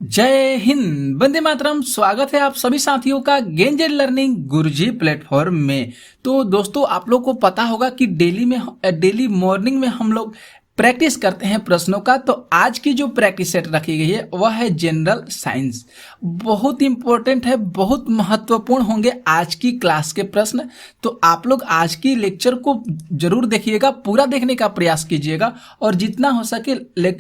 जय हिंद, वंदे मातरम। स्वागत है आप सभी साथियों का गेंजेड लर्निंग गुरुजी प्लेटफॉर्म में। तो दोस्तों, आप लोग को पता होगा कि डेली मॉर्निंग में हम लोग प्रैक्टिस करते हैं प्रश्नों का। तो आज की जो प्रैक्टिस सेट रखी गई है वह है जनरल साइंस। बहुत इंपॉर्टेंट है, बहुत महत्वपूर्ण होंगे आज की क्लास के प्रश्न। तो आप लोग आज की लेक्चर को जरूर देखिएगा, पूरा देखने का प्रयास कीजिएगा और जितना हो सके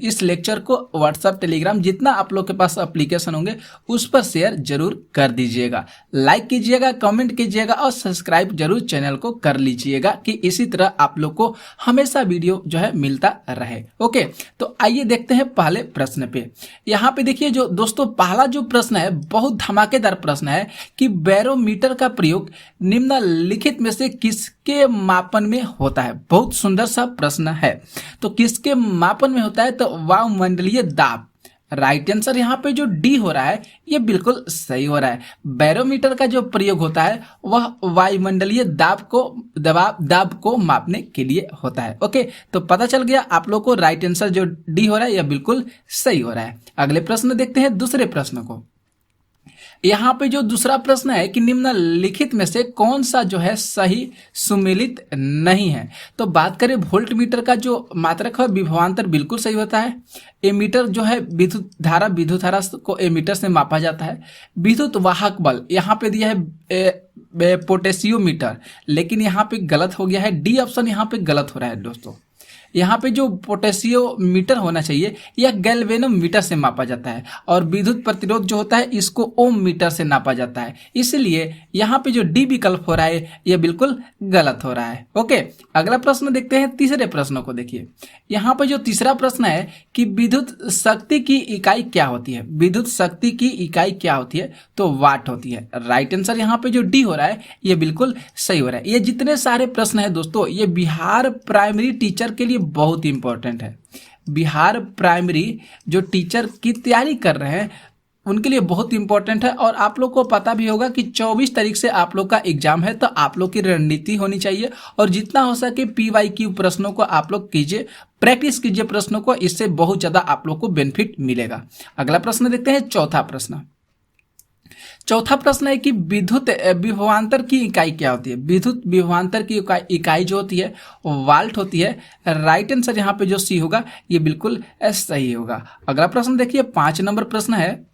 इस लेक्चर को व्हाट्सएप, टेलीग्राम, जितना आप लोग के पास एप्लीकेशन होंगे उस पर शेयर जरूर कर दीजिएगा, लाइक कीजिएगा, कमेंट कीजिएगा और सब्सक्राइब जरूर चैनल को कर लीजिएगा कि इसी तरह आप लोग को हमेशा वीडियो जो है मिलता रहे। ओके, तो आइए देखते हैं पहले प्रश्न पे। यहाँ पे देखिए जो दोस्तों, पहला जो प्रश्न है बहुत धमाकेदार प्रश्न है कि बैरोमीटर का प्रयोग निम्नलिखित में से किसके मापन में होता है। बहुत सुंदर सा प्रश्न है। तो किसके मापन में होता है? तो वायुमंडलीय दाब। राइट आंसर यहाँ पे जो डी हो रहा है ये बिल्कुल सही हो रहा है। बैरोमीटर का जो प्रयोग होता है वह वायुमंडलीय दाब को मापने के लिए होता है। ओके, तो पता चल गया आप लोग को, राइट आंसर जो डी हो रहा है यह बिल्कुल सही हो रहा है। अगले प्रश्न देखते हैं, दूसरे प्रश्न को। यहाँ पे जो दूसरा प्रश्न है कि निम्नलिखित में से कौन सा जो है सही सुमेलित नहीं है। तो बात करें वोल्ट मीटर का जो मात्रक है विभवांतर बिल्कुल सही होता है। एमीटर जो है विद्युत धारा को एमीटर से मापा जाता है। विद्युत वाहक बल यहाँ पे दिया है पोटेशियोमीटर, लेकिन यहाँ पे गलत हो गया है। डी ऑप्शन यहाँ पे गलत हो रहा है दोस्तों। यहाँ पे जो पोटेशियोमीटर होना चाहिए यह गैल्वेनोमीटर से मापा जाता है और विद्युत प्रतिरोध जो होता है इसको ओम मीटर से नापा जाता है। इसलिए यहाँ पे जो डी विकल्प हो रहा है यह बिल्कुल गलत हो रहा है। ओके, अगला प्रश्न देखते हैं, तीसरे प्रश्न को देखिए। यहाँ पे जो तीसरा प्रश्न है कि विद्युत शक्ति की इकाई क्या होती है। विद्युत शक्ति की इकाई क्या होती है? तो वाट होती है। राइट आंसर यहाँ पे जो डी हो रहा है ये बिल्कुल सही हो रहा है। ये जितने सारे प्रश्न है दोस्तों, ये बिहार प्राइमरी टीचर के लिए बहुत इंपॉर्टेंट है। बिहार प्राइमरी जो टीचर की तैयारी कर रहे हैं उनके लिए बहुत इंपॉर्टेंट है। और आप लोग को पता भी होगा कि 24 तारीख से आप लोग का एग्जाम है, तो आप लोग की रणनीति होनी चाहिए और जितना हो सके PYQ प्रश्नों को आप लोग कीजिए, प्रैक्टिस कीजिए प्रश्नों को, इससे बहुत ज्यादा आप लोग को बेनिफिट मिलेगा। अगला प्रश्न देखते हैं, चौथा प्रश्न। चौथा प्रश्न है कि विद्युत विभवांतर की इकाई क्या होती है। विद्युत विभवांतर की इकाई जो होती है वाल्ट होती है। राइट आंसर यहाँ पे जो सी होगा ये बिल्कुल सही होगा। अगला प्रश्न देखिए, 5 नंबर प्रश्न है।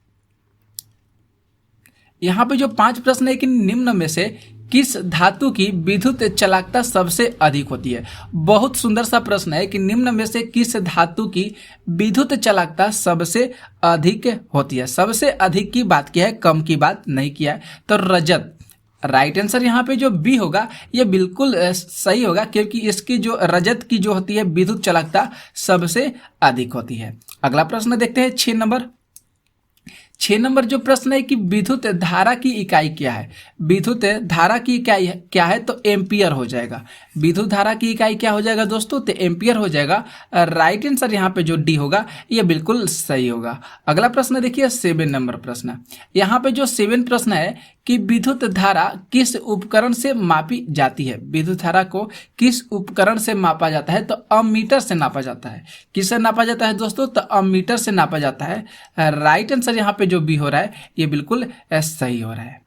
यहाँ पे जो 5 प्रश्न है कि निम्न में से किस धातु की विद्युत चालकता सबसे अधिक होती है। बहुत सुंदर सा प्रश्न है कि निम्न में से किस धातु की विद्युत चालकता सबसे अधिक होती है। सबसे अधिक की बात किया है, कम की बात नहीं किया है। तो रजत। राइट आंसर यहाँ पे जो बी होगा ये बिल्कुल सही होगा, क्योंकि इसकी जो रजत की जो होती है विद्युत चालकता सबसे अधिक होती है। अगला प्रश्न देखते हैं, 6 नंबर। 6 नंबर जो प्रश्न है कि विद्युत धारा की इकाई क्या है। विद्युत धारा की इकाई क्या है? तो एम्पियर हो जाएगा। विद्युत धारा की इकाई क्या हो जाएगा दोस्तों? तो एम्पियर हो जाएगा। राइट आंसर यहाँ पे जो डी होगा ये बिल्कुल सही होगा। अगला प्रश्न देखिए, 7 नंबर प्रश्न। यहाँ पे जो 7 प्रश्न है कि विद्युत धारा किस उपकरण से मापी जाती है। विद्युत धारा को किस उपकरण से मापा जाता है? तो अमीटर से नापा जाता है। किससे नापा जाता है दोस्तों? तो अमीटर से नापा जाता है। राइट आंसर यहाँ पे जो बी हो रहा है ये बिल्कुल सही हो रहा है।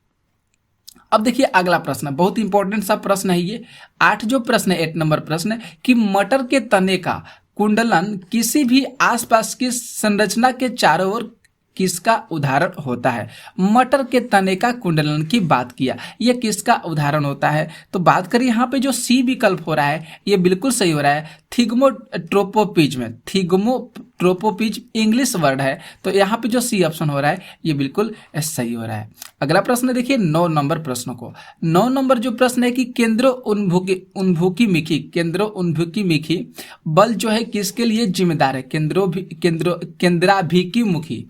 अब देखिए अगला प्रश्न, बहुत इंपॉर्टेंट सा प्रश्न है ये। 8 जो प्रश्न है, 8 नंबर प्रश्न कि मटर के तने का कुंडलन किसी भी आसपास की संरचना के चारों ओर किसका उदाहरण होता है। मटर के तने का कुंडलन की बात किया, यह किसका उदाहरण होता है? तो बात करिए यहाँ पे जो सी विकल्प हो रहा है ये बिल्कुल सही हो रहा है। थिग्मोट्रोपोपिज्म में, थिग्मोट्रोपोपिज्म इंग्लिश वर्ड है, तो यहाँ पे जो सी ऑप्शन हो रहा है ये बिल्कुल सही हो रहा है। अगला प्रश्न देखिए, 9 नंबर प्रश्न को। 9 नंबर जो प्रश्न है कि केंद्रोन्मुखी बल जो है किसके लिए जिम्मेदार है। केंद्राभिमुखी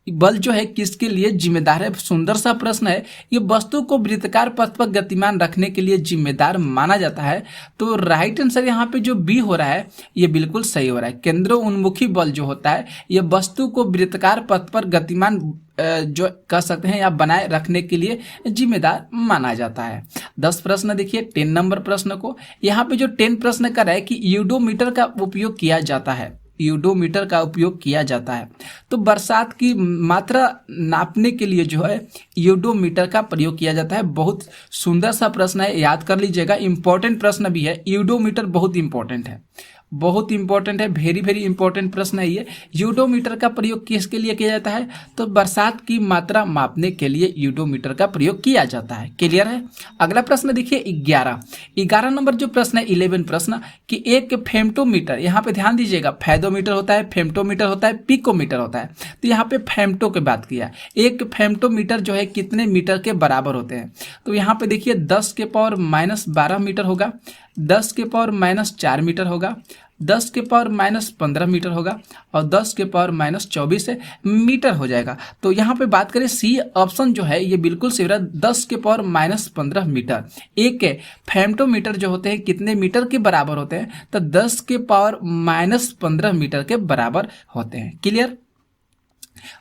बल जो है किसके लिए जिम्मेदार है। सुंदर सा प्रश्न है। ये वस्तु को वृत्ताकार पथ पर गतिमान रखने के लिए जिम्मेदार माना जाता है। तो राइट आंसर यहाँ पे जो बी हो रहा है ये बिल्कुल सही हो रहा है। केंद्रोन्मुखी बल जो होता है ये वस्तु को वृत्ताकार पथ पर गतिमान जो कह सकते हैं या बनाए रखने के लिए जिम्मेदार माना जाता है। 10 प्रश्न देखिए, 10 नंबर प्रश्न को। यहाँ पे जो 10 प्रश्न कर रहा है कि यूडोमीटर का उपयोग किया जाता है। यूडोमीटर का उपयोग किया जाता है? तो बरसात की मात्रा नापने के लिए जो है यूडोमीटर का प्रयोग किया जाता है। बहुत सुंदर सा प्रश्न है, याद कर लीजिएगा। इंपॉर्टेंट प्रश्न भी है, यूडोमीटर बहुत इंपॉर्टेंट है, बहुत इंपॉर्टेंट है, वेरी वेरी इंपॉर्टेंट प्रश्न है ये। यूडोमीटर का प्रयोग किसके लिए किया जाता है? तो बरसात की मात्रा मापने के लिए यूडोमीटर का प्रयोग किया जाता है। क्लियर है? अगला प्रश्न देखिए 11 नंबर जो प्रश्न है, 11 प्रश्न कि एक फेम्टोमीटर, यहाँ पे ध्यान दीजिएगा, फेदोमीटर होता है, फेम्टोमीटर होता है, पिकोमीटर होता है। तो यहाँ पे फेम्टो की बात किया। एक फेम्टोमीटर जो है कितने मीटर के बराबर होते हैं? तो यहाँ पे देखिए 10⁻⁻12 मीटर होगा, 10⁻⁻4 मीटर होगा, 10⁻⁻15 मीटर होगा और 10⁻⁻24 मीटर हो जाएगा। तो यहाँ पे बात करें सी ऑप्शन जो है ये बिल्कुल सही रहा, 10⁻⁻15 मीटर। एक फेम्टोमीटर जो होते हैं कितने मीटर के बराबर होते हैं? तो 10⁻⁻15 मीटर के बराबर होते हैं। क्लियर?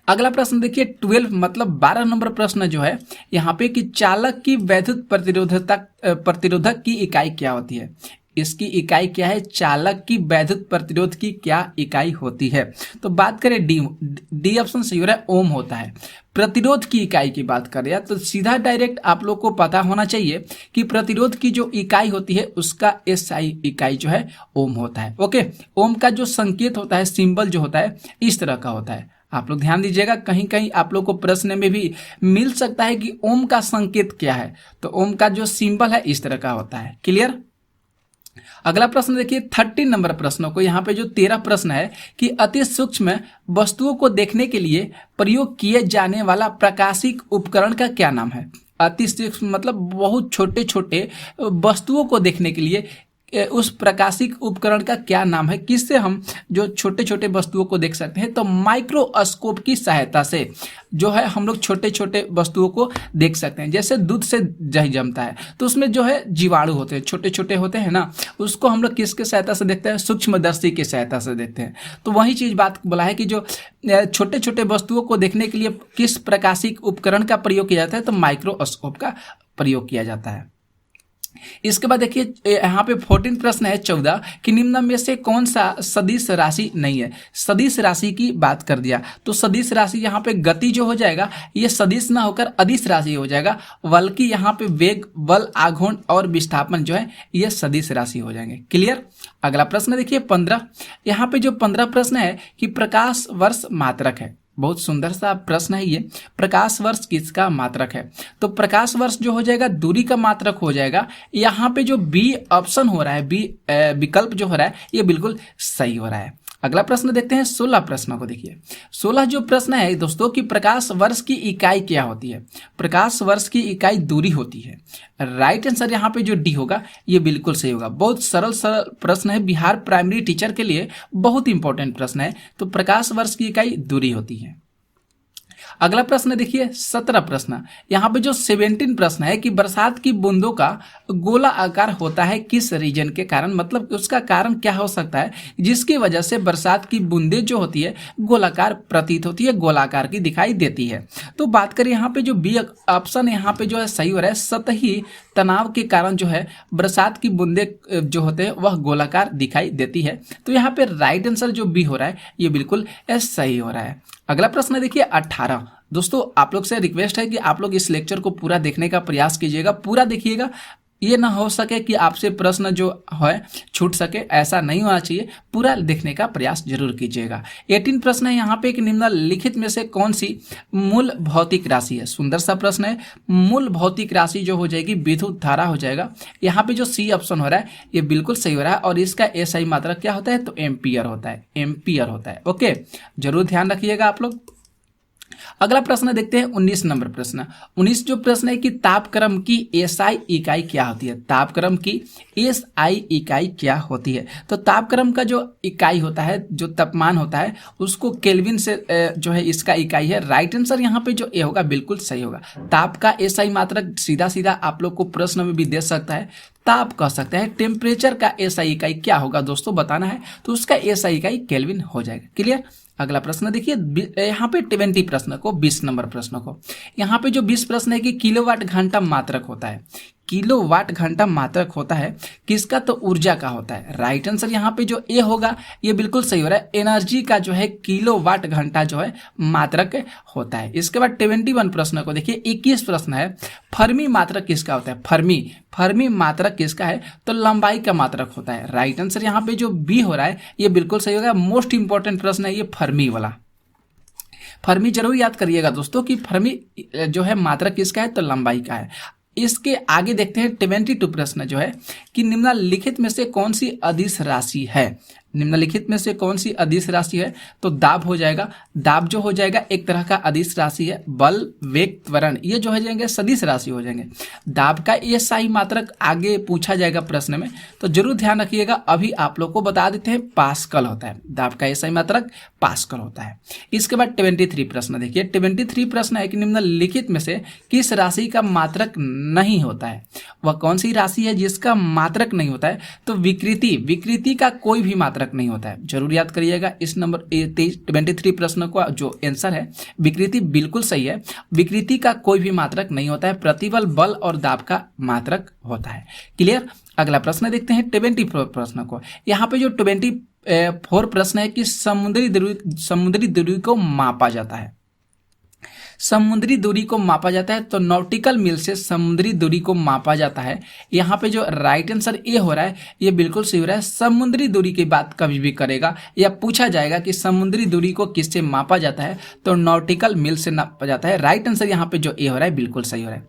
अगला प्रश्न देखिए 12 मतलब 12 नंबर प्रश्न जो है यहाँ पे कि चालक की वैद्युत प्रतिरोधक की इकाई क्या होती है? इसकी इकाई क्या है? चालक की वैद्युत प्रतिरोध की क्या इकाई होती है? तो बात करें डी ऑप्शन सही हो रहा है, ओम होता है। प्रतिरोध की इकाई की बात करें तो सीधा डायरेक्ट आप लोग को पता होना चाहिए कि प्रतिरोध की जो इकाई होती है उसका एसआई इकाई जो है ओम होता है। ओके, ओम का जो संकेत होता है, सिंबल जो होता है इस तरह का होता है। आप लोग ध्यान दीजिएगा, कहीं कहीं आप लोग को प्रश्न में भी मिल सकता है कि ओम का संकेत क्या है। तो ओम का जो सिंबल है इस तरह का होता है। क्लियर? अगला प्रश्न देखिए 13 नंबर प्रश्नों को, यहाँ पे जो 13 प्रश्न है कि अति सूक्ष्म वस्तुओं को देखने के लिए प्रयोग किए जाने वाला प्रकाशिक उपकरण का क्या नाम है? अति सूक्ष्म मतलब बहुत छोटे छोटे वस्तुओं को देखने के लिए उस प्रकाशिक उपकरण का क्या नाम है? किससे हम जो छोटे छोटे वस्तुओं को देख सकते हैं? तो माइक्रोस्कोप की सहायता से जो है हम लोग छोटे छोटे वस्तुओं को देख सकते हैं। जैसे दूध से दही जमता है तो उसमें जो है जीवाणु होते हैं, छोटे छोटे होते हैं ना, उसको हम लोग किसके सहायता से देखते हैं? सूक्ष्मदर्शी की सहायता से देखते हैं। तो वही चीज बात बोला है कि जो छोटे छोटे वस्तुओं को देखने के लिए किस प्रकाशिक उपकरण का प्रयोग किया जाता है? तो माइक्रोस्कोप का प्रयोग किया जाता है। इसके बाद देखिए यहाँ पे 14 प्रश्न है 14 कि निम्न में से कौन सा सदिश राशि नहीं है? सदिश राशि की बात कर दिया तो सदिश राशि यहाँ पे गति जो हो जाएगा ये सदिश ना होकर अदिश राशि हो जाएगा, बल्कि यहाँ पे वेग, बल, आघूर्ण और विस्थापन जो है ये सदिश राशि हो जाएंगे। क्लियर? अगला प्रश्न देखिए 15, यहाँ पे जो 15 प्रश्न है कि प्रकाश वर्ष मात्रक है। बहुत सुंदर सा प्रश्न है ये। प्रकाश वर्ष किसका मात्रक है? तो प्रकाश वर्ष जो हो जाएगा दूरी का मात्रक हो जाएगा। यहाँ पे जो बी ऑप्शन हो रहा है, बी विकल्प जो हो रहा है ये बिल्कुल सही हो रहा है। अगला प्रश्न देखते हैं 16 प्रश्नों को। देखिए 16 जो प्रश्न है दोस्तों कि प्रकाश वर्ष की इकाई क्या होती है? प्रकाश वर्ष की इकाई दूरी होती है। राइट आंसर यहाँ पे जो डी होगा ये बिल्कुल सही होगा। बहुत सरल सरल प्रश्न है, बिहार प्राइमरी टीचर के लिए बहुत इंपॉर्टेंट प्रश्न है। तो प्रकाश वर्ष की इकाई दूरी होती है। अगला प्रश्न देखिए 17 प्रश्न, यहाँ पे जो 17 प्रश्न है कि बरसात की बूंदों का गोला आकार होता है किस रीजन के कारण? मतलब उसका कारण क्या हो सकता है जिसकी वजह से बरसात की बूंदें जो होती है गोलाकार प्रतीत होती है, गोलाकार की दिखाई देती है। तो बात करें यहाँ पे जो बी ऑप्शन यहाँ पे जो है सही हो रहा है, सतही तनाव के कारण जो है बरसात की बूंदें जो होते हैं वह गोलाकार दिखाई देती है। तो यहाँ पे राइट आंसर जो बी हो रहा है ये बिल्कुल सही हो रहा है। अगला प्रश्न देखिए 18। दोस्तों आप लोग से रिक्वेस्ट है कि आप लोग इस लेक्चर को पूरा देखने का प्रयास कीजिएगा, पूरा देखिएगा। ये ना हो सके कि आपसे प्रश्न जो है छूट सके, ऐसा नहीं होना चाहिए, पूरा देखने का प्रयास जरूर कीजिएगा। 18 प्रश्न है यहाँ पे कि निम्नलिखित में से कौन सी मूल भौतिक राशि है? सुंदर सा प्रश्न है। मूल भौतिक राशि जो हो जाएगी विद्युत धारा हो जाएगा। यहाँ पे जो सी ऑप्शन हो रहा है ये बिल्कुल सही हो रहा है और इसका एसआई मात्रक क्या होता है? तो एम्पियर होता है, एम्पियर होता है। ओके, जरूर ध्यान रखिएगा आप लोग। अगला प्रश्न देखते हैं 19 नंबर प्रश्न। 19 जो प्रश्न है कि तापक्रम की एसआई इकाई क्या होती है? तापक्रम की एसआई इकाई क्या होती है? तो तापक्रम का जो इकाई होता है, जो तापमान होता है उसको केल्विन से जो है इसका इकाई है। राइट आंसर यहाँ पे जो ए होगा बिल्कुल सही होगा। ताप का एसआई मात्रक सीधा सीधा आप लोग को प्रश्न में भी दे सकता है, ताप कह सकते हैं। टेम्परेचर का एसआई इकाई क्या होगा दोस्तों बताना है, तो उसका एसआई इकाई केल्विन हो जाएगा। क्लियर? अगला प्रश्न देखिए यहाँ पे 20 प्रश्न को, 20 नंबर प्रश्न को, यहाँ पे जो 20 प्रश्न है कि किलोवाट घंटा मात्रक होता है। किलोवाट घंटा मात्रक होता है किसका, तो ऊर्जा का होता है। राइट आंसर यहाँ पे जो ए होगा ये बिल्कुल सही हो रहा है, एनर्जी का जो है किलोवाट घंटा जो है मात्रक होता है। इसके बाद 21 प्रश्न को देखिए, 21 प्रश्न है, फर्मी मात्रक किसका होता है। फर्मी मात्रक किसका है, तो लंबाई का मात्रक होता है। राइट आंसर यहाँ पे जो बी हो रहा है ये बिल्कुल सही होगा। मोस्ट इंपॉर्टेंट प्रश्न है ये फर्मी वाला। फर्मी जरूर याद करिएगा दोस्तों कि फर्मी जो है मात्रक किसका है, तो लंबाई का है। इसके आगे देखते हैं 22 प्रश्न जो है कि निम्नलिखित में से कौन सी अदिश राशि है। निम्नलिखित में से कौन सी अदिश राशि है, तो दाब हो जाएगा। दाब जो हो जाएगा एक तरह का अदिश राशि है। बल, वेग, त्वरण ये जो हो जाएंगे सदिश राशि हो जाएंगे। दाब का ये सही मात्रक आगे पूछा जाएगा प्रश्न में, तो जरूर ध्यान रखिएगा। अभी आप लोग को बता देते हैं पास्कल होता है। दाब का ये सही मात्रक पास्कल होता है। इसके बाद 23 प्रश्न देखिए, 23 प्रश्न है कि निम्नलिखित में से किस राशि का मात्रक नहीं होता है। वह कौन सी राशि है जिसका मात्रक नहीं होता है, तो विकृति का कोई भी मात्रक नहीं होता है। जरूर याद करिएगा इस नंबर 23 प्रश्न को जो आंसर है विकृति बिल्कुल सही है। विकृति का कोई भी मात्रक नहीं होता है, प्रतिबल, बल और दाब का मात्रक होता है। क्लियर। अगला प्रश्न देखते हैं 24 प्रश्न को। यहाँ पे जो 24 प्रश्न है कि समुद्री दूरी को मापा जाता है। समुद्री दूरी को मापा जाता है तो नॉटिकल मील से समुद्री दूरी को मापा जाता है। यहाँ पे जो राइट आंसर ए हो रहा है ये बिल्कुल सही हो रहा है। समुद्री दूरी की बात कभी भी करेगा या पूछा जाएगा कि समुद्री दूरी को किससे मापा जाता है, तो नॉटिकल मील से नापा जाता है। राइट आंसर यहाँ पे जो ए हो रहा है बिल्कुल सही हो रहा है।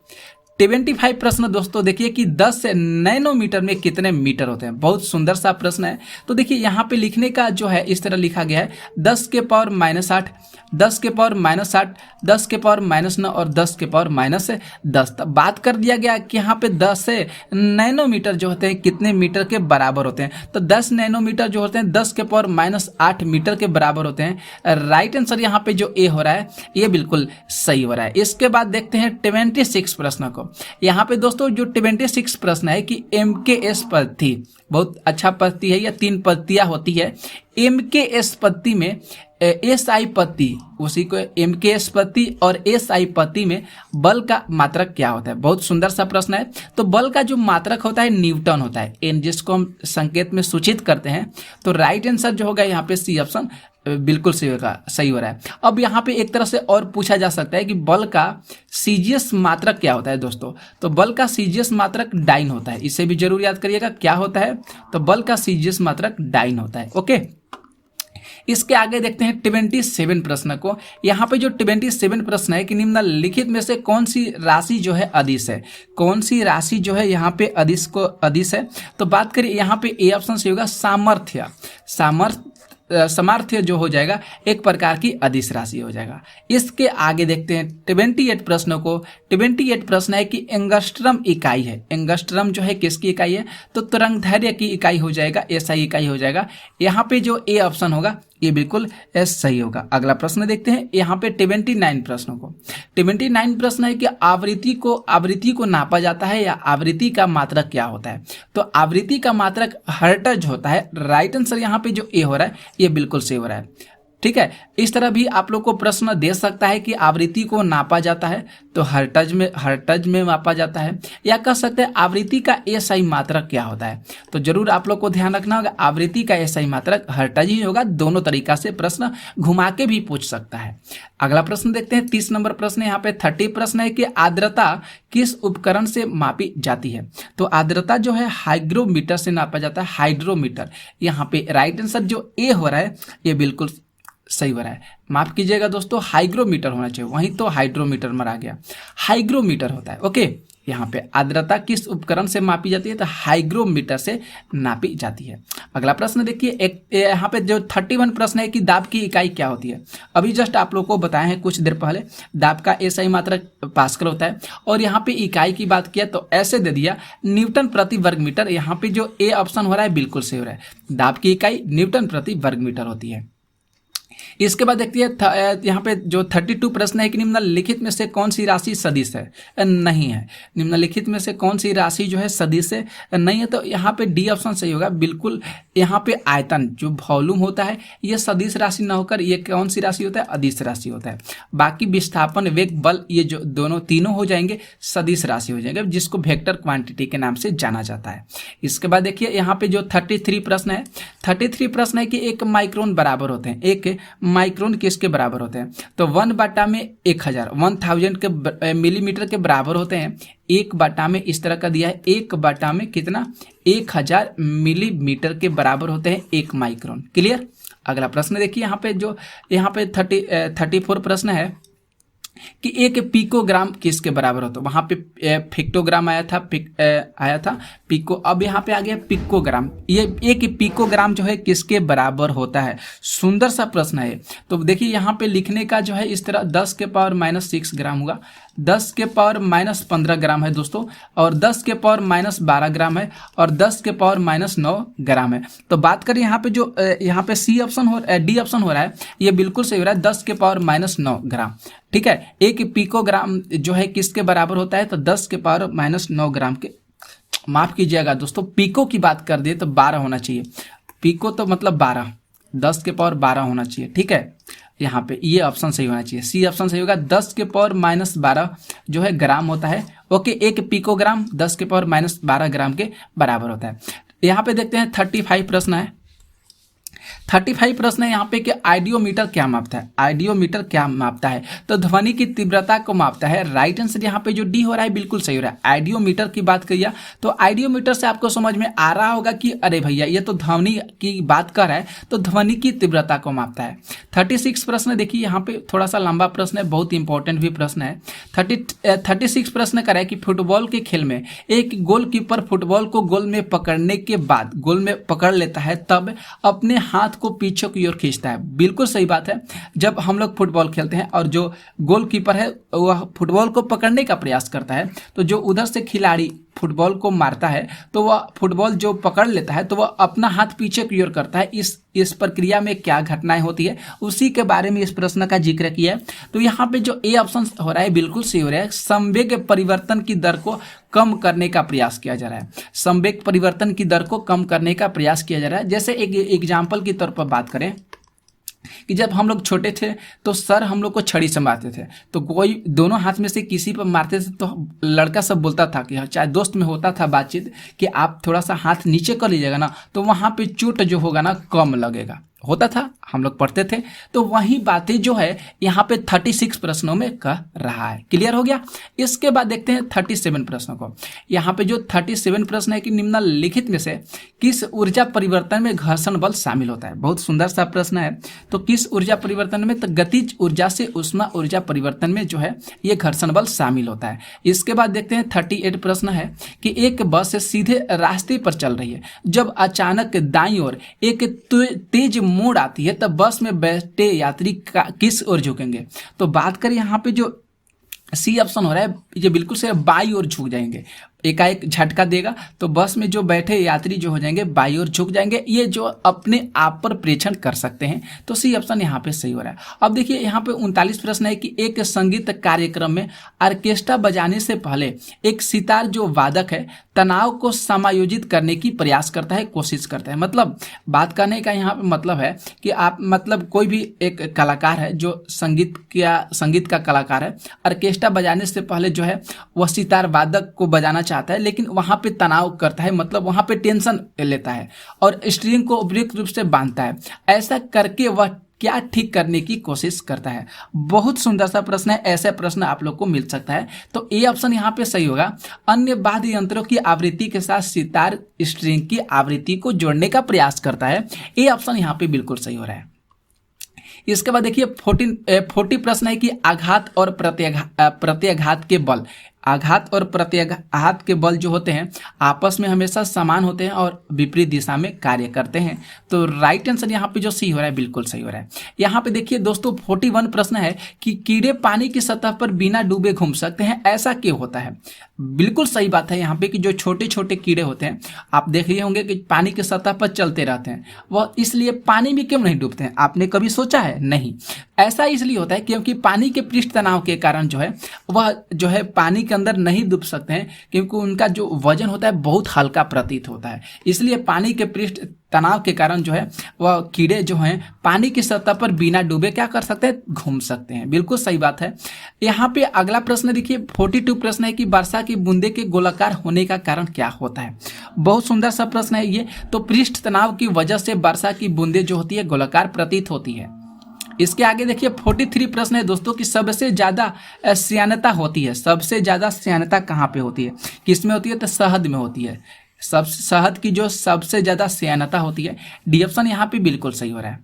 25 प्रश्न दोस्तों देखिए कि 10 नैनोमीटर में कितने मीटर होते हैं। बहुत सुंदर सा प्रश्न है। तो देखिए यहाँ पे लिखने का जो है इस तरह लिखा गया है 10 के पावर -8, 10 के पावर -8, 10 के पावर -9 और 10 के पावर -10। बात कर दिया गया कि यहाँ पे 10 नैनोमीटर जो होते हैं कितने मीटर के बराबर होते हैं, तो 10 नैनोमीटर जो होते हैं 10 के पावर -8 मीटर के बराबर होते हैं। राइट आंसर यहाँ पे जो ए हो रहा है ये बिल्कुल सही हो रहा है। इसके बाद देखते हैं 26 प्रश्न को। यहाँ पे दोस्तों जो 26 प्रश्न है कि MKS पद्धति बहुत अच्छा पद्धति है, या 3 पद्धतियां होती है। MKS पद्धति में SI पद्धति, उसी को MKS पद्धति और SI पद्धति में बल का मात्रक क्या होता है। बहुत सुंदर सा प्रश्न है। तो बल का जो मात्रक होता है न्यूटन होता है, एन जिसको हम संकेत में सूचित करते हैं। तो राइट आंसर जो होगा यहाँ पे सी ऑप्शन बिल्कुल सही हो रहा है। अब यहाँ पे एक तरह से और पूछा जा सकता है कि बल का CGS मात्रक क्या होता है दोस्तों, तो बल का CGS मात्रक डाइन होता है। इसे भी जरूर याद करिएगा क्या होता है, तो बल का CGS मात्रक डाइन होता है। ओके। इसके आगे देखते हैं 27 प्रश्न को। यहाँ पे जो 27 प्रश्न है कि निम्नलिखित में से कौन सी राशि जो है अदिश है। कौन सी राशि जो है यहाँ पे अदिश है, तो बात करिए यहाँ पे ए ऑप्शन से होगा सामर्थ्य जो हो जाएगा एक प्रकार की अदिश राशि हो जाएगा। इसके आगे देखते हैं 28 प्रश्नों को। 28 प्रश्न है कि एंगस्ट्रम इकाई है। एंगस्ट्रम जो है किसकी इकाई है, तो तरंगदैर्घ्य की इकाई हो जाएगा, SI इकाई हो जाएगा। यहाँ पे जो ए ऑप्शन होगा ये बिल्कुल सही होगा। अगला प्रश्न देखते हैं यहाँ पे 29 प्रश्नों को। 29 प्रश्न है कि आवृत्ति को नापा जाता है या आवृत्ति का मात्रक क्या होता है, तो आवृत्ति का मात्रक हर्ट्ज होता है। राइट आंसर यहाँ पे जो ए हो रहा है ये बिल्कुल सही हो रहा है। ठीक है। इस तरह भी आप लोग को प्रश्न दे सकता है कि आवृत्ति को नापा जाता है तो हर्ट्ज में मापा जाता है, या कह सकते हैं आवृत्ति का SI मात्रक क्या होता है। तो जरूर आप लोग को ध्यान रखना होगा आवृत्ति का SI मात्रक हर्ट्ज ही होगा। दोनों तरीका से प्रश्न घुमा के भी पूछ सकता है। अगला प्रश्न देखते हैं 30 नंबर प्रश्न। यहाँ पे 30 प्रश्न है कि आर्द्रता किस उपकरण से मापी जाती है, तो आर्द्रता जो है हाइग्रोमीटर से नापा जाता है। हाइड्रोमीटर। यहाँ पे राइट आंसर जो ए हो रहा है ये बिल्कुल सही हो रहा है। माफ कीजिएगा दोस्तों, हाइग्रोमीटर होना चाहिए, वहीं तो हाइड्रोमीटर मरा गया। हाइग्रोमीटर होता है। ओके। यहाँ पे आर्द्रता किस उपकरण से मापी जाती है, तो हाइग्रोमीटर से नापी जाती है। अगला प्रश्न देखिए, यहाँ पे जो 31 प्रश्न है कि दाब की इकाई क्या होती है। अभी जस्ट आप लोग को बताए हैं कुछ देर पहले, दाब का SI मात्रक पास्कल होता है। और यहाँ पे इकाई की बात किया तो ऐसे दे दिया न्यूटन प्रति वर्ग मीटर। यहाँ पे जो ए ऑप्शन हो रहा है बिल्कुल सही हो रहा है। दाब की इकाई न्यूटन प्रति वर्ग मीटर होती है। इसके बाद देखते हैं यहाँ पे जो 32 प्रश्न है कि निम्नलिखित में से कौन सी राशि सदिश है, नहीं है। निम्नलिखित में से कौन सी राशि जो है सदिश है, नहीं है। तो यहाँ पे डी ऑप्शन सही होगा। बिल्कुल यहाँ पे आयतन जो वॉल्यूम होता है ये सदिश राशि ना होकर ये कौन सी राशि होता है, अदिश राशि होता है। बाकी विस्थापन, वेग, बल ये जो दोनों तीनों हो जाएंगे सदिश राशि हो जाएंगे, जिसको वेक्टर क्वांटिटी के नाम से जाना जाता है। इसके बाद देखिए यहाँ पे जो 33 प्रश्न है, 33 प्रश्न है कि एक माइक्रोन बराबर होते हैं, एक माइक्रोन किसके बराबर होते हैं, तो 1/1000 के मिलीमीटर के बराबर होते हैं। 1/, में इस तरह का दिया है, 1/, में कितना, 1000 मिलीमीटर के बराबर होते हैं एक माइक्रोन। क्लियर। अगला प्रश्न देखिए यहाँ पे जो यहाँ पे 34 प्रश्न है कि एक पिकोग्राम किसके बराबर होता है। वहां पे फेक्टोग्राम आया था, पिको, अब यहाँ पे आ गया पिकोग्राम। ये एक पिकोग्राम जो है किसके बराबर होता है। सुंदर सा प्रश्न है। तो देखिए यहाँ पे लिखने का जो है इस तरह 10 के पावर -6 ग्राम होगा, 10 के पावर -15 ग्राम है दोस्तों, और 10 के पावर -12 ग्राम है, और 10 के पावर -9 ग्राम है। तो बात करें यहाँ पे जो यहाँ पे डी ऑप्शन हो रहा है, ये बिल्कुल सही हो रहा है, 10 के पावर -9 ग्राम। ठीक है, एक पिकोग्राम जो है किसके बराबर होता है, तो 10 के पावर -9 ग्राम के, माफ कीजिएगा दोस्तों, पिको की बात कर दिए तो 12 होना चाहिए, पिको तो मतलब 12, 10 के पावर 12 होना चाहिए। ठीक है, यहाँ पे ये ऑप्शन सही होना चाहिए, सी ऑप्शन सही होगा। 10 के पावर -12 जो है ग्राम होता है। ओके, एक पिकोग्राम 10 के पावर -12 ग्राम के बराबर होता है। यहाँ पे देखते हैं 35 प्रश्न है, 35 प्रश्न है यहाँ पे कि आइडियोमीटर क्या मापता है। आइडियोमीटर क्या मापता है, तो ध्वनि की तीव्रता को मापता है। राइट आंसर यहाँ पे जो डी हो रहा है बिल्कुल सही हो रहा है। आइडियोमीटर की बात करिए तो आइडियोमीटर से आपको समझ में आ रहा होगा कि अरे भैया ये तो ध्वनि की बात कर रहा है, तो ध्वनि की तीव्रता को मापता है। 36 प्रश्न देखिए यहाँ पे थोड़ा सा लंबा प्रश्न है, बहुत इंपॉर्टेंट भी प्रश्न है। 36 प्रश्न कर रहा है कि फुटबॉल के खेल में एक गोलकीपर फुटबॉल को गोल में पकड़ने के बाद गोल में पकड़ लेता है, तब अपने हाथ को पीछे की ओर खींचता है। बिल्कुल सही बात है। जब हम लोग फुटबॉल खेलते हैं और जो गोलकीपर है वह फुटबॉल को पकड़ने का प्रयास करता है, तो जो उधर से खिलाड़ी फुटबॉल को मारता है तो वह फुटबॉल जो पकड़ लेता है तो वह अपना हाथ पीछे की ओर करता है। इस प्रक्रिया में क्या घटनाएं होती है उसी के बारे में इस प्रश्न का जिक्र किया है। तो यहाँ पे जो ए ऑप्शन हो रहा है बिल्कुल सही हो रहा है। संवेग परिवर्तन की दर को कम करने का प्रयास किया जा रहा है। संवेग परिवर्तन की दर को कम करने का प्रयास किया जा रहा है। जैसे एक एग्जाम्पल की तौर पर बात करें कि जब हम लोग छोटे थे तो सर हम लोग को छड़ी से मारते थे, तो कोई दोनों हाथ में से किसी पर मारते थे तो लड़का सब बोलता था कि चाहे दोस्त में होता था बातचीत कि आप थोड़ा सा हाथ नीचे कर लीजिएगा ना तो वहाँ पे चोट जो होगा ना कम लगेगा, होता था, हम लोग पढ़ते थे। तो वही बातें जो है यहाँ पे 36 प्रश्नों में कह रहा है। क्लियर हो गया। इसके बाद देखते हैं 37 प्रश्नों को। यहाँ पे जो 37 प्रश्न है कि निम्नलिखित में से किस ऊर्जा परिवर्तन में घर्षण बल शामिल होता है। बहुत सुंदर सा प्रश्न है। तो किस ऊर्जा परिवर्तन में, तो गतिज ऊर्जा से ऊष्मा ऊर्जा परिवर्तन में जो है ये घर्षण बल शामिल होता है। इसके बाद देखते हैं 38 प्रश्न है कि एक बस सीधे रास्ते पर चल रही है, जब अचानक दाईं ओर एक तेज मोड़ आती है तब बस में बैठे यात्री किस ओर झुकेंगे। तो बात करें यहाँ पे जो सी ऑप्शन हो रहा है ये बिल्कुल से बाई ओर झुक जाएंगे, एकाएक झटका देगा तो बस में जो बैठे यात्री जो हो जाएंगे बाई ओर झुक जाएंगे, ये जो अपने आप पर प्रेक्षण कर सकते हैं। तो सी ऑप्शन यहाँ पे सही हो रहा है। अब देखिए यहाँ पे 39 प्रश्न है कि एक संगीत कार्यक्रम में ऑर्केस्ट्रा बजाने से पहले एक सितार जो वादक है तनाव को समायोजित करने की प्रयास करता है, कोशिश करता है। मतलब बात करने का यहाँ पे मतलब है कि आप मतलब कोई भी एक कलाकार है जो संगीत का कलाकार है, ऑर्केस्ट्रा बजाने से पहले जो है वह सितार वादक को बजाना चाहता है, लेकिन वहां पे तनाव करता है, मतलब वहां पे टेंशन लेता है और स्ट्रिंग को उपयुक्त रूप से बांधता है। ऐसा करके वह क्या ठीक करने की कोशिश करता है। बहुत सुंदर सा प्रश्न है, ऐसे प्रश्न आप लोग को मिल सकता है। तो ए ऑप्शन यहाँ पे सही होगा। अन्य वाद्य यंत्रों की आवृत्ति के साथ सितार स्ट्रिंग की आवृत्ति को जोड़ने का प्रयास करता है। ए ऑप्शन यहाँ पे बिल्कुल सही हो रहा है। इसके बाद देखिए 40 प्रश्न है कि आघात और प्रत्याघात के बल, आघात और प्रत्याघात के बल जो होते हैं आपस में हमेशा समान होते हैं और विपरीत दिशा में कार्य करते हैं। तो राइट आंसर यहाँ पे जो सी हो रहा है बिल्कुल सही हो रहा है। यहाँ पे देखिए दोस्तों 41 प्रश्न है कि कीड़े पानी की सतह पर बिना डूबे घूम सकते हैं, ऐसा क्यों होता है। बिल्कुल सही बात है यहाँ पे कि जो छोटे छोटे कीड़े होते हैं आप देख रहे होंगे कि पानी की सतह पर चलते रहते हैं, वह इसलिए पानी में क्यों नहीं डूबते हैं, आपने कभी सोचा है? नहीं, ऐसा इसलिए होता है क्योंकि पानी के पृष्ठ तनाव के कारण जो है वह जो है पानी के अंदर नहीं डूब सकते हैं क्योंकि उनका जो वजन होता है बहुत हल्का प्रतीत होता है। इसलिए पानी के पृष्ठ तनाव के कारण जो है वह कीड़े जो हैं पानी की सतह पर बिना डूबे क्या कर सकते हैं, घूम सकते हैं। बिल्कुल सही बात है। यहाँ पे अगला प्रश्न देखिए 42 प्रश्न है कि वर्षा की बूंदे के गोलाकार होने का कारण क्या होता है। बहुत सुंदर सा प्रश्न है ये। तो पृष्ठ तनाव की वजह से वर्षा की बूंदे जो होती है गोलाकार प्रतीत होती है। इसके आगे देखिए 43 प्रश्न है दोस्तों कि सबसे ज्यादा श्यानता होती है। सबसे ज्यादा श्यानता कहाँ पे होती है, किस में होती है, तो शहद में होती है। शहद की जो सबसे ज्यादा श्यानता होती है। डी ऑप्शन यहाँ पे बिल्कुल सही हो रहा है।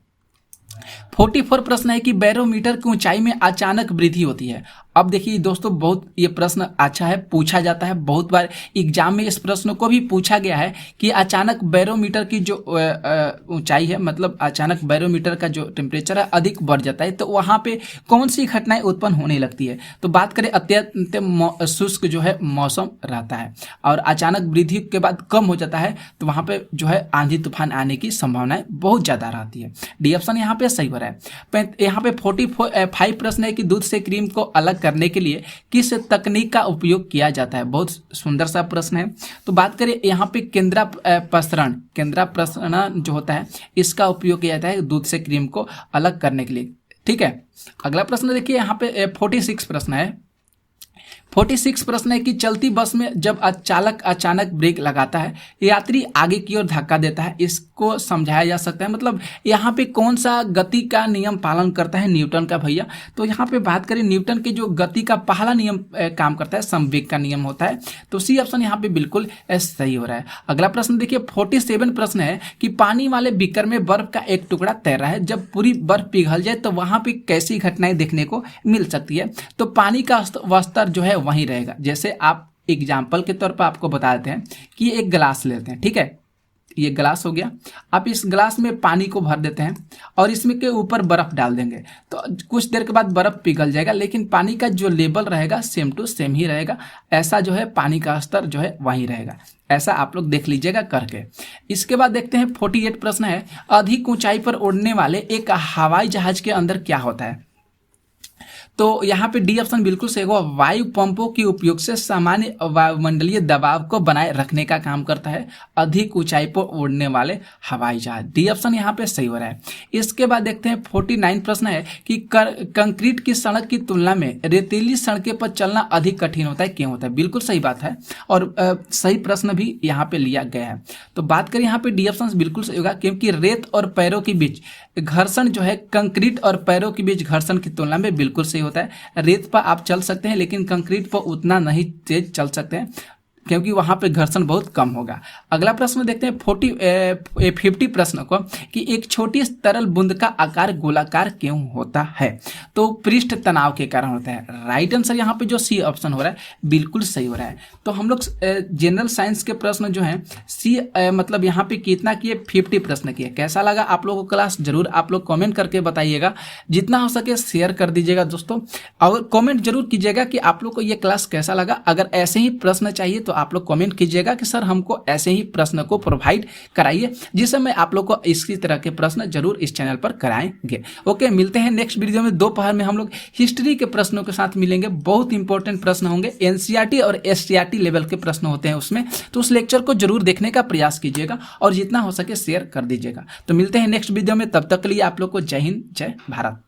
44 प्रश्न है कि बैरोमीटर की ऊंचाई में अचानक वृद्धि होती है। अब देखिए दोस्तों बहुत ये प्रश्न अच्छा है, पूछा जाता है बहुत बार एग्जाम में। इस प्रश्न को भी पूछा गया है कि अचानक बैरोमीटर की जो ऊंचाई है, मतलब अचानक बैरोमीटर का जो टेम्परेचर है अधिक बढ़ जाता है, तो वहाँ पे कौन सी घटनाएं उत्पन्न होने लगती है। तो बात करें अत्यंत शुष्क जो है मौसम रहता है और अचानक वृद्धि के बाद कम हो जाता है, तो वहाँ पे जो है आंधी तूफान आने की संभावनाएं बहुत ज़्यादा रहती है। डी ऑप्शन यहाँ पे सही हो रहा है। यहाँ पे 45 प्रश्न है कि दूध से क्रीम को अलग करने के लिए किस तकनीक का उपयोग किया जाता है। बहुत सुंदर सा प्रश्न है। तो बात करें यहाँ पे केंद्रापसरण जो होता है इसका उपयोग किया जाता है दूध से क्रीम को अलग करने के लिए। ठीक है, अगला प्रश्न देखिए यहाँ पे 46 प्रश्न है। 46 प्रश्न है कि चलती बस में जब चालक अचानक ब्रेक लगाता है, यात्री आगे की ओर धक्का देता है, इसको समझाया जा सकता है। मतलब यहाँ पे कौन सा गति का नियम पालन करता है, न्यूटन का भैया। तो यहाँ पे बात करें न्यूटन के जो गति का पहला नियम काम करता है, समवेग का नियम होता है। तो सी ऑप्शन यहाँ पे बिल्कुल सही हो रहा है। अगला प्रश्न देखिए 47 प्रश्न है कि पानी वाले बीकर में बर्फ का एक टुकड़ा तैर रहा है, जब पूरी बर्फ पिघल जाए तो वहां पे कैसी घटनाएं देखने को मिल सकती है। तो पानी का स्तर जो है वहीं रहेगा। जैसे आप एग्जाम्पल के तौर पर आपको बता देते हैं कि एक गिलास लेते हैं, ठीक है, ये गिलास हो गया। आप इस गिलास में पानी को भर देते हैं और इसमें के ऊपर बर्फ डाल देंगे, तो कुछ देर के बाद बर्फ पिघल जाएगा, लेकिन पानी का जो लेवल रहेगा सेम टू सेम ही रहेगा। ऐसा जो है पानी का स्तर जो है वहीं रहेगा। ऐसा आप लोग देख लीजिएगा करके। इसके बाद देखते हैं 48 प्रश्न है, अधिक ऊंचाई पर उड़ने वाले एक हवाई जहाज के अंदर क्या होता है। तो यहाँ पे डी ऑप्शन बिल्कुल सही होगा। वायु पंपों के उपयोग से सामान्य वायुमंडलीय दबाव को बनाए रखने का काम करता है अधिक ऊंचाई पर उड़ने वाले हवाई जहाज। डी ऑप्शन यहाँ पे सही हो रहा है। इसके बाद देखते हैं 49 प्रश्न है कि कंक्रीट की सड़क की तुलना में रेतीली सड़कें पर चलना अधिक कठिन होता है, क्यों होता है। बिल्कुल सही बात है और सही प्रश्न भी यहाँ पे लिया गया है। तो बात करें यहाँ पे डी ऑप्शन बिल्कुल सही होगा, क्योंकि रेत और पैरों के बीच घर्षण जो है, कंक्रीट और पैरों के बीच घर्षण की तुलना में बिल्कुल सही होता है। रेत पर आप चल सकते हैं लेकिन कंक्रीट पर उतना नहीं तेज चल सकते हैं क्योंकि वहां पे घर्षण बहुत कम होगा। अगला प्रश्न देखते हैं 50 प्रश्न को कि एक छोटी तरल बूंद का आकार गोलाकार क्यों होता है। तो पृष्ठ तनाव के कारण होता है। राइट आंसर यहाँ पे जो सी ऑप्शन हो रहा है बिल्कुल सही हो रहा है। तो हम लोग जनरल साइंस के प्रश्न जो हैं सी मतलब यहाँ पे कितना किए, 50 प्रश्न किए। कैसा लगा आप लोगों को क्लास, जरूर आप लोग कॉमेंट करके बताइएगा। जितना हो सके शेयर कर दीजिएगा दोस्तों, और कॉमेंट जरूर कीजिएगा कि आप लोग को ये क्लास कैसा लगा। अगर ऐसे ही प्रश्न चाहिए तो आप लोग कमेंट कीजिएगा कि सर हमको ऐसे ही प्रश्न को प्रोवाइड कराइए, जिससे मैं आप लोग को इसी तरह के प्रश्न जरूर इस चैनल पर कराएंगे। ओके, मिलते हैं नेक्स्ट वीडियो में। दोपहर में हम लोग हिस्ट्री के प्रश्नों के साथ मिलेंगे। बहुत इंपॉर्टेंट प्रश्न होंगे, एनसीईआरटी और एससीईआरटी लेवल के प्रश्न होते हैं उसमें, तो उस लेक्चर को जरूर देखने का प्रयास कीजिएगा और जितना हो सके शेयर कर दीजिएगा। तो मिलते हैं नेक्स्ट वीडियो में, तब तक के लिए आप लोग को जय हिंद, जय भारत।